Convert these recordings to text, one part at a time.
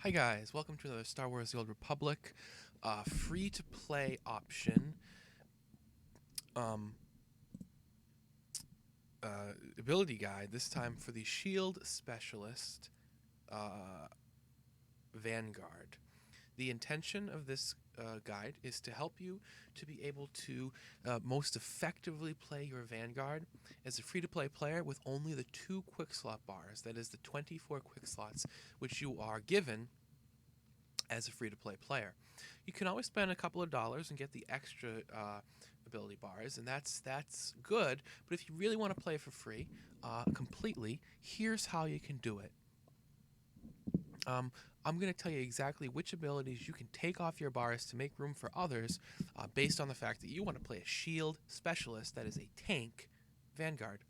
Hi guys, welcome to another Star Wars: The Old Republic free-to-play option um, ability guide. This time for the Shield Specialist uh, Vanguard. The intention of this guide is to help you to be able to most effectively play your Vanguard as a free-to-play player with only the 2 quick slot bars. That is the 24 quick slots which you are given as a free-to-play player. You can always spend a couple of dollars and get the extra ability bars, and that's good. But if you really want to play for free completely, here's how you can do it. I'm going to tell you exactly which abilities you can take off your bars to make room for others based on the fact that you want to play a Shield Specialist that is a tank Vanguard.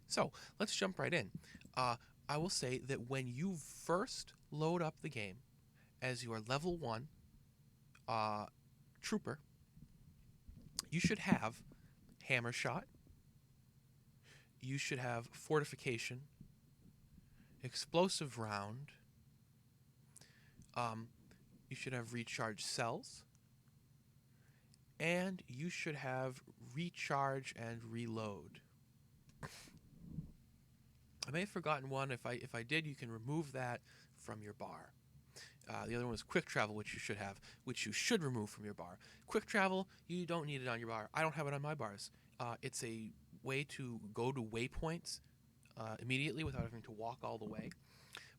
So let's jump right in. I will say that when you first load up the game as your level 1 trooper, you should have hammer shot, you should have fortification, explosive round, you should have recharge cells, and you should have recharge and reload. I may have forgotten one. If I did, you can remove that from your bar. The other one is quick travel, which you should have, which you should remove from your bar. Quick travel, you don't need it on your bar. I don't have it on my bars. It's a way to go to waypoints immediately without having to walk all the way.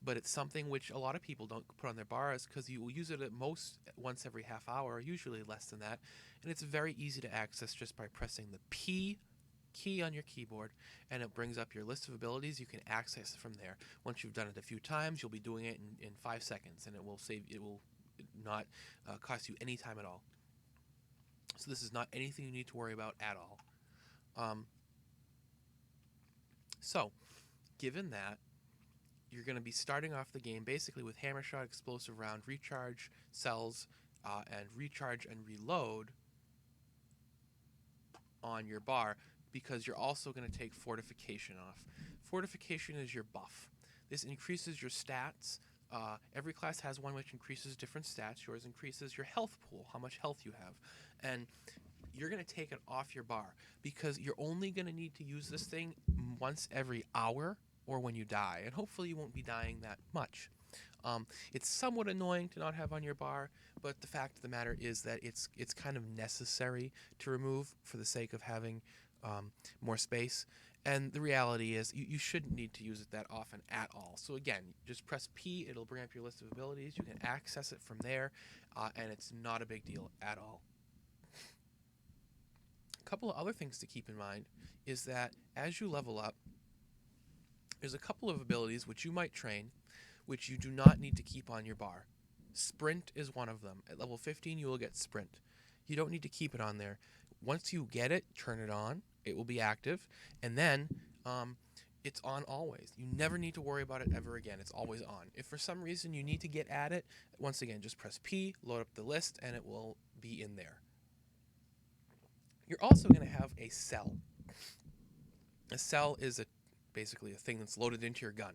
But it's something which a lot of people don't put on their bars because you will use it at most once every half hour, usually less than that. And it's very easy to access just by pressing the P key on your keyboard, and it brings up your list of abilities. You can access it from there. Once you've done it a few times, you'll be doing it in 5 seconds, and it will not cost you any time at all. So this is not anything you need to worry about at all. So given that, you're going to be starting off the game basically with hammer shot, explosive round, recharge cells, and recharge and reload on your bar, because you're also going to take fortification off. Fortification is your buff. This increases your stats. Every class has one which increases different stats. Yours increases your health pool, how much health you have. And you're going to take it off your bar because you're only going to need to use this thing once every hour or when you die. And hopefully you won't be dying that much. It's somewhat annoying to not have on your bar, but the fact of the matter is that it's kind of necessary to remove for the sake of having more space. And the reality is you shouldn't need to use it that often at all. So again, just press P, it'll bring up your list of abilities. You can access it from there, and it's not a big deal at all. A couple of other things to keep in mind is that as you level up, there's a couple of abilities which you might train which you do not need to keep on your bar. Sprint is one of them. At level 15, you will get Sprint. You don't need to keep it on there. Once you get it, turn it on. It will be active. And then it's on always. You never need to worry about it ever again. It's always on. If for some reason you need to get at it, once again, just press P, load up the list, and it will be in there. You're also going to have a cell. A cell is basically a thing that's loaded into your gun.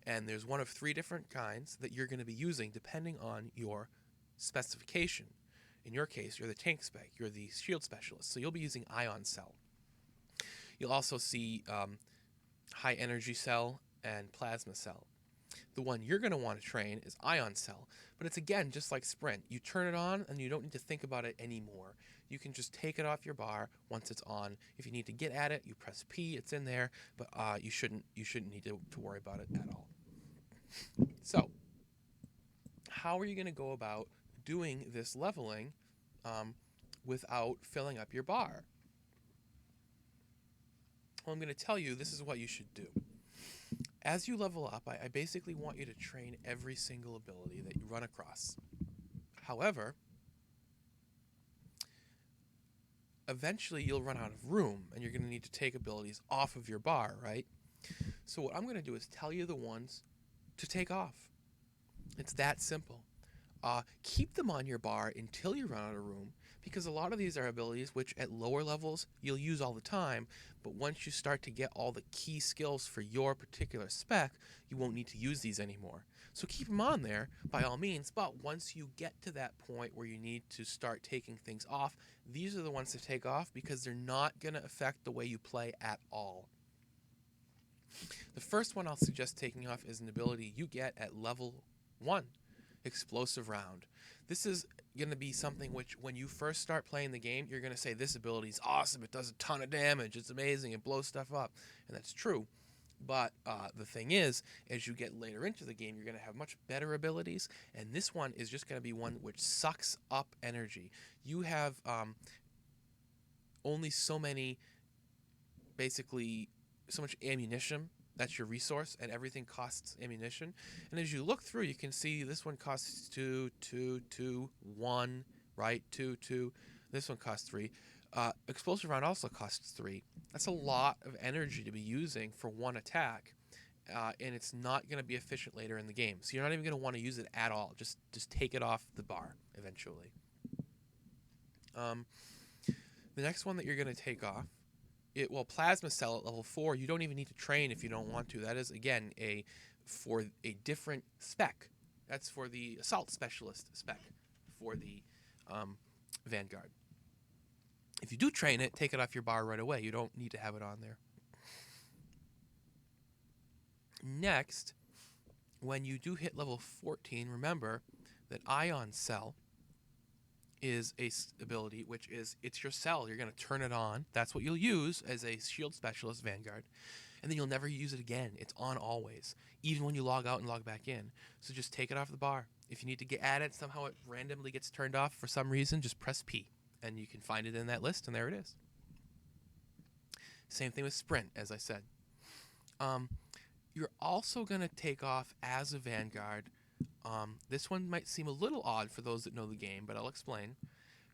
And there's one of 3 different kinds that you're going to be using depending on your specification. In your case, you're the tank spec, you're the shield specialist, so you'll be using ion cell. You'll also see high energy cell and plasma cell. The one you're going to want to train is ion cell, but it's again just like Sprint. You turn it on and you don't need to think about it anymore. You can just take it off your bar once it's on. If you need to get at it, you press P, it's in there, but you shouldn't need to worry about it at all. So, how are you going to go about doing this leveling without filling up your bar? Well, I'm going to tell you this is what you should do. As you level up, I basically want you to train every single ability that you run across. However, eventually you'll run out of room and you're going to need to take abilities off of your bar, right? So what I'm going to do is tell you the ones to take off. It's that simple. Keep them on your bar until you run out of room, because a lot of these are abilities which at lower levels you'll use all the time, but once you start to get all the key skills for your particular spec, you won't need to use these anymore. So keep them on there by all means, but once you get to that point where you need to start taking things off, these are the ones to take off because they're not going to affect the way you play at all. The first one I'll suggest taking off is an ability you get at level 1, Explosive Round. This is going to be something which, when you first start playing the game, you're going to say, this ability is awesome, it does a ton of damage, it's amazing, it blows stuff up. And that's true. But the thing is, as you get later into the game, you're going to have much better abilities, and this one is just going to be one which sucks up energy. You have only so many, basically, so much ammunition. That's your resource, and everything costs ammunition. And as you look through, you can see this one costs 2, 2, 2, 1, right? 2, 2. This one costs 3. Explosive Round also costs 3. That's a lot of energy to be using for one attack, and it's not going to be efficient later in the game. So you're not even going to want to use it at all. Just take it off the bar eventually. The next one that you're going to take off, Plasma Cell at level 4, you don't even need to train if you don't want to. That is, again, for a different spec. That's for the Assault Specialist spec for the Vanguard. If you do train it, take it off your bar right away. You don't need to have it on there. Next, when you do hit level 14, remember that Ion Cell is a ability which is, it's your cell. You're going to turn it on. That's what you'll use as a Shield Specialist Vanguard. And then you'll never use it again. It's on always, even when you log out and log back in. So just take it off the bar. If you need to get at it, somehow it randomly gets turned off for some reason, just press P. And you can find it in that list, and there it is. Same thing with Sprint, as I said. You're also going to take off as a Vanguard. This one might seem a little odd for those that know the game, but I'll explain.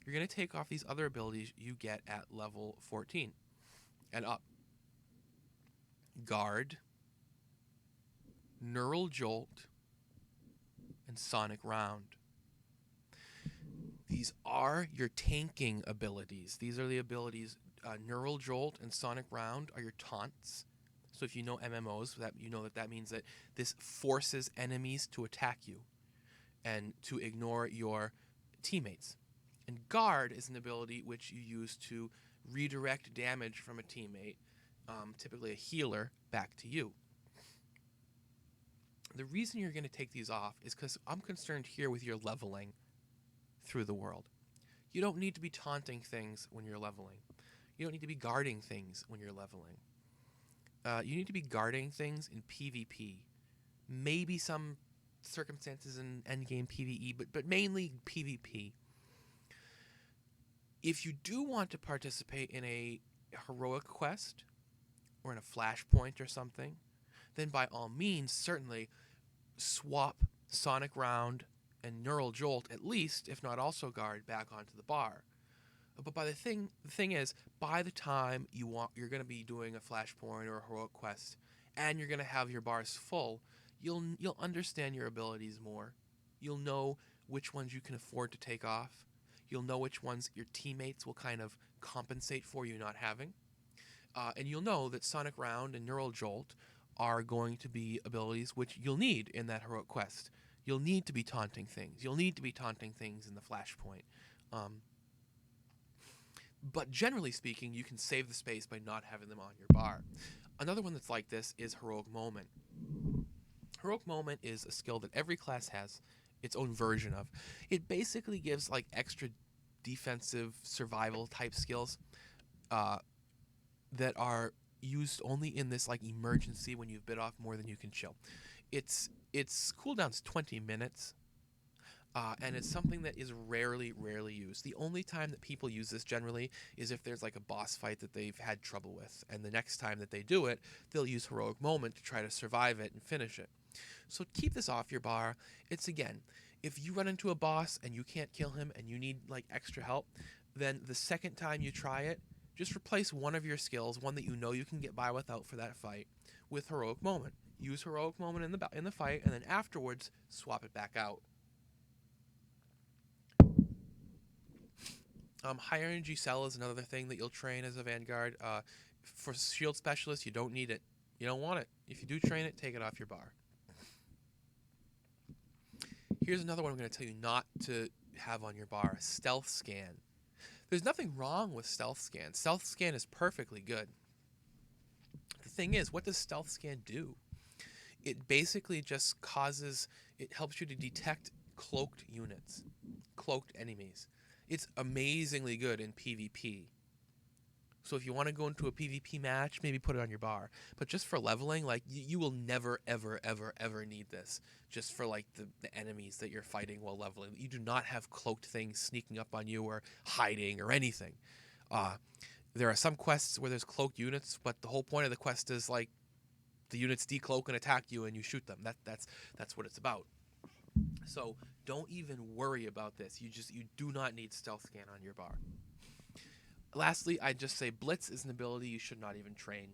You're going to take off these other abilities you get at level 14 and up. Guard, Neural Jolt, and Sonic Round. These are your tanking abilities. These are the abilities, Neural Jolt and Sonic Round are your taunts. So if you know MMOs, you know that means that this forces enemies to attack you and to ignore your teammates. And Guard is an ability which you use to redirect damage from a teammate, typically a healer, back to you. The reason you're going to take these off is because I'm concerned here with your leveling through the world. You don't need to be taunting things when you're leveling. You don't need to be guarding things when you're leveling. You need to be guarding things in PvP. Maybe some circumstances in endgame PvE, but mainly PvP. If you do want to participate in a heroic quest or in a flashpoint or something, then by all means, certainly swap Sonic Round and Neural Jolt, at least, if not also Guard, back onto the bar. But the thing is, by the time you're going to be doing a flashpoint or a heroic quest, and you're going to have your bars full, you'll understand your abilities more. You'll know which ones you can afford to take off. You'll know which ones your teammates will kind of compensate for you not having. And you'll know that Sonic Round and Neural Jolt are going to be abilities which you'll need in that heroic quest. You'll need to be taunting things. You'll need to be taunting things in the flashpoint. But generally speaking, you can save the space by not having them on your bar. Another one that's like this is Heroic Moment. Heroic Moment is a skill that every class has its own version of. It basically gives like extra defensive survival type skills that are used only in this like emergency when you've bit off more than you can chew. Its cooldown's 20 minutes. And it's something that is rarely used. The only time that people use this generally is if there's like a boss fight that they've had trouble with. And the next time that they do it, they'll use Heroic Moment to try to survive it and finish it. So keep this off your bar. It's, again, if you run into a boss and you can't kill him and you need like extra help, then the second time you try it, just replace one of your skills, one that you know you can get by without for that fight, with Heroic Moment. Use Heroic Moment in the fight, and then afterwards, swap it back out. High energy cell is another thing that you'll train as a Vanguard. For Shield Specialist, you don't need it. You don't want it. If you do train it, take it off your bar. Here's another one I'm going to tell you not to have on your bar, a Stealth Scan. There's nothing wrong with Stealth Scan. Stealth Scan is perfectly good. The thing is, what does Stealth Scan do? It basically just it helps you to detect cloaked units, cloaked enemies. It's amazingly good in PvP. So if you want to go into a PvP match, maybe put it on your bar. But just for leveling, like, you will never, ever, ever, ever need this. Just for, like, the enemies that you're fighting while leveling. You do not have cloaked things sneaking up on you or hiding or anything. There are some quests where there's cloaked units, but the whole point of the quest is, like, the units decloak and attack you and you shoot them. That's what it's about. So don't even worry about this. You do not need Stealth Scan on your bar. Lastly, I'd just say Blitz is an ability you should not even train.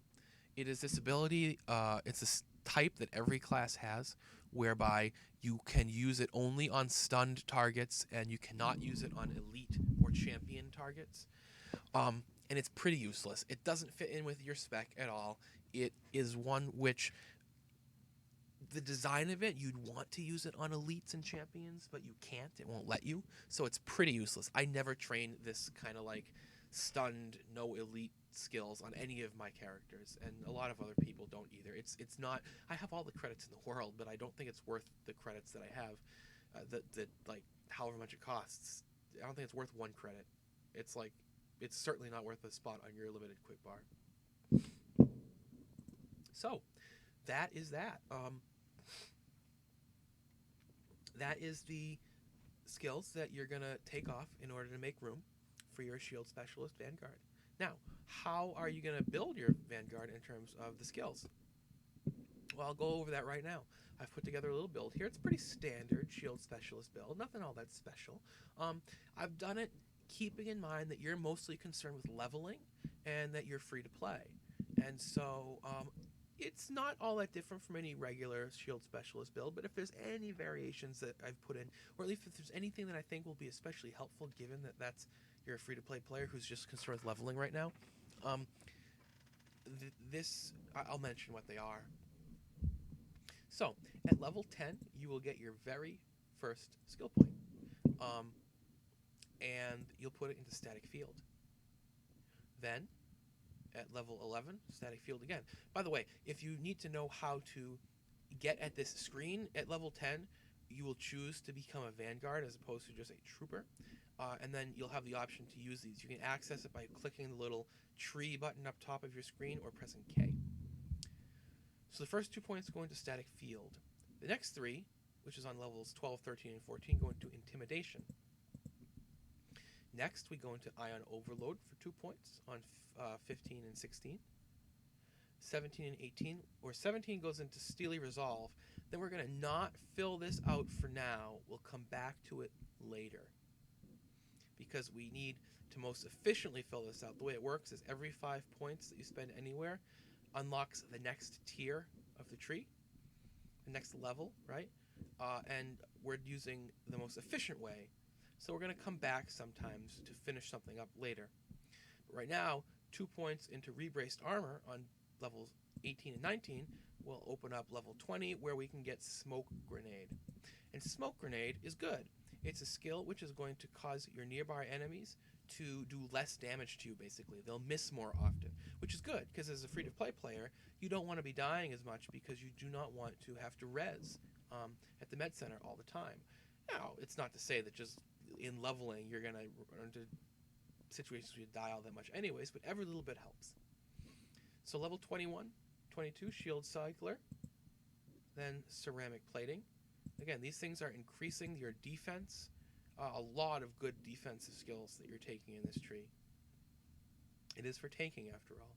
It is this ability, it's this type that every class has, whereby you can use it only on stunned targets, and you cannot use it on elite or champion targets. And it's pretty useless. It doesn't fit in with your spec at all. It is one which, the design of it, you'd want to use it on elites and champions, but you can't. It won't let you. So it's pretty useless. I never train this kind of like stunned, no elite skills on any of my characters, and a lot of other people don't either. It's not. I have all the credits in the world, but I don't think it's worth the credits that I have. That like however much it costs, I don't think it's worth 1 credit. It's certainly not worth a spot on your limited quick bar. So that is that. That is the skills that you're gonna take off in order to make room for your Shield Specialist Vanguard. Now, how are you going to build your Vanguard in terms of the skills? Well, I'll go over that right now. I've put together a little build here. It's a pretty standard Shield Specialist build, nothing all that special. I've done it keeping in mind that you're mostly concerned with leveling and that you're free to play. And so it's not all that different from any regular Shield Specialist build, but if there's any variations that I've put in, or at least if there's anything that I think will be especially helpful given that you're a free-to-play player who's just concerned with leveling right now, I'll mention what they are. So, at level 10, you will get your very first skill point, and you'll put it into Static Field. Then, at level 11, Static Field again. By the way, if you need to know how to get at this screen at level 10, you will choose to become a Vanguard as opposed to just a Trooper. And then you'll have the option to use these. You can access it by clicking the little tree button up top of your screen or pressing K. So the first 2 points go into Static Field. The next 3, which is on levels 12, 13, and 14, go into Intimidation. Next, we go into Ion Overload for 2 points on 15 and 16. 17 and 18, or 17 goes into Steely Resolve. Then we're going to not fill this out for now. We'll come back to it later, because we need to most efficiently fill this out. The way it works is every 5 points that you spend anywhere unlocks the next tier of the tree, the next level, right? And we're using the most efficient way. So we're going to come back sometimes to finish something up later. But right now, 2 points into Rebraced Armor on levels 18 and 19 will open up level 20, where we can get Smoke Grenade. And Smoke Grenade is good. It's a skill which is going to cause your nearby enemies to do less damage to you, basically. They'll miss more often, which is good, because as a free-to-play player, you don't want to be dying as much because you do not want to have to res at the med center all the time. Now, it's not to say that just in leveling you're going to run into situations where you die all that much anyways, but every little bit helps. So level 21, 22, Shield Cycler, then Ceramic Plating. Again, these things are increasing your defense. A lot of good defensive skills that you're taking in this tree. It is for tanking, after all.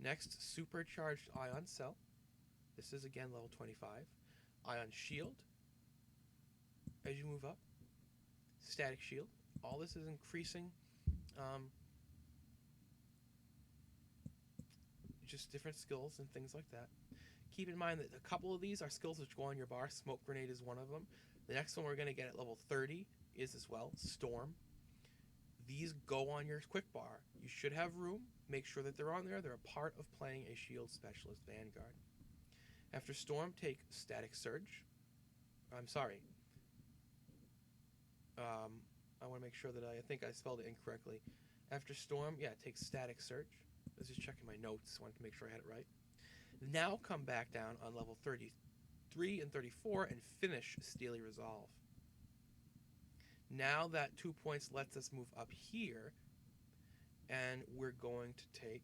Next, Supercharged Ion Cell. This is, again, level 25. Ion Shield. As you move up. Static Shield. All this is increasing just different skills and things like that. Keep in mind that a couple of these are skills which go on your bar. Smoke Grenade is one of them. The next one we're going to get at level 30 is as well Storm. These go on your quick bar. You should have room. Make sure that they're on there. They're a part of playing a Shield Specialist Vanguard. After Storm, take Static Surge. I'm sorry. I want to make sure that I think I spelled it incorrectly. After Storm, yeah, take Static Surge. I was just checking my notes. Wanted to make sure I had it right. Now come back down on level 33 and 34 and finish Steely Resolve. Now that 2 points lets us move up here, and we're going to take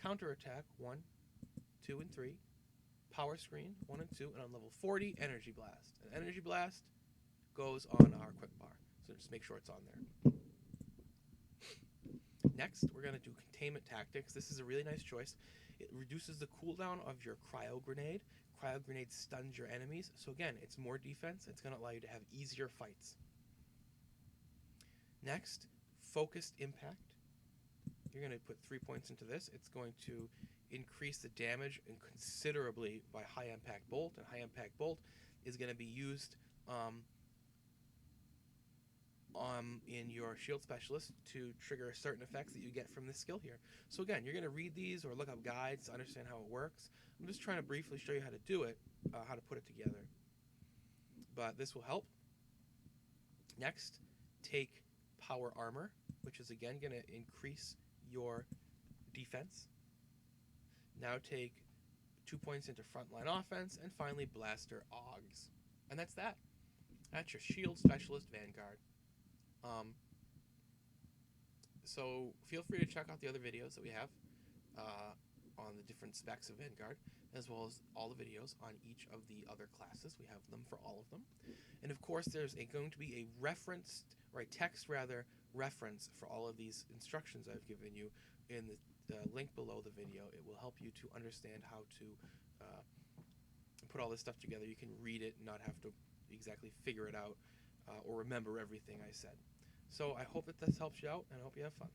Counterattack 1, 2, and 3, Power Screen 1 and 2, and on level 40, Energy Blast. And Energy Blast goes on our quick bar, so just make sure it's on there. Next, we're going to do Containment Tactics. This is a really nice choice. It reduces the cooldown of your Cryo Grenade. Cryo Grenade stuns your enemies, so again, it's more defense. It's going to allow you to have easier fights. Next, Focused Impact. You're going to put 3 points into this. It's going to increase the damage considerably by High Impact Bolt, and High Impact Bolt is going to be used in your Shield Specialist to trigger certain effects that you get from this skill here. So again, you're going to read these or look up guides to understand how it works. I'm just trying to briefly show you how to do it, how to put it together. But this will help. Next, take Power Armor, which is again going to increase your defense. Now take 2 points into Frontline Offense, and finally Blaster Augs. And that's that. That's your Shield Specialist Vanguard. So feel free to check out the other videos that we have on the different specs of Vanguard, as well as all the videos on each of the other classes. We have them for all of them. And of course, there's going to be a referenced, or a text rather, reference for all of these instructions I've given you in the link below the video. It will help you to understand how to put all this stuff together. You can read it and not have to exactly figure it out or remember everything I said. So I hope that this helps you out, and I hope you have fun.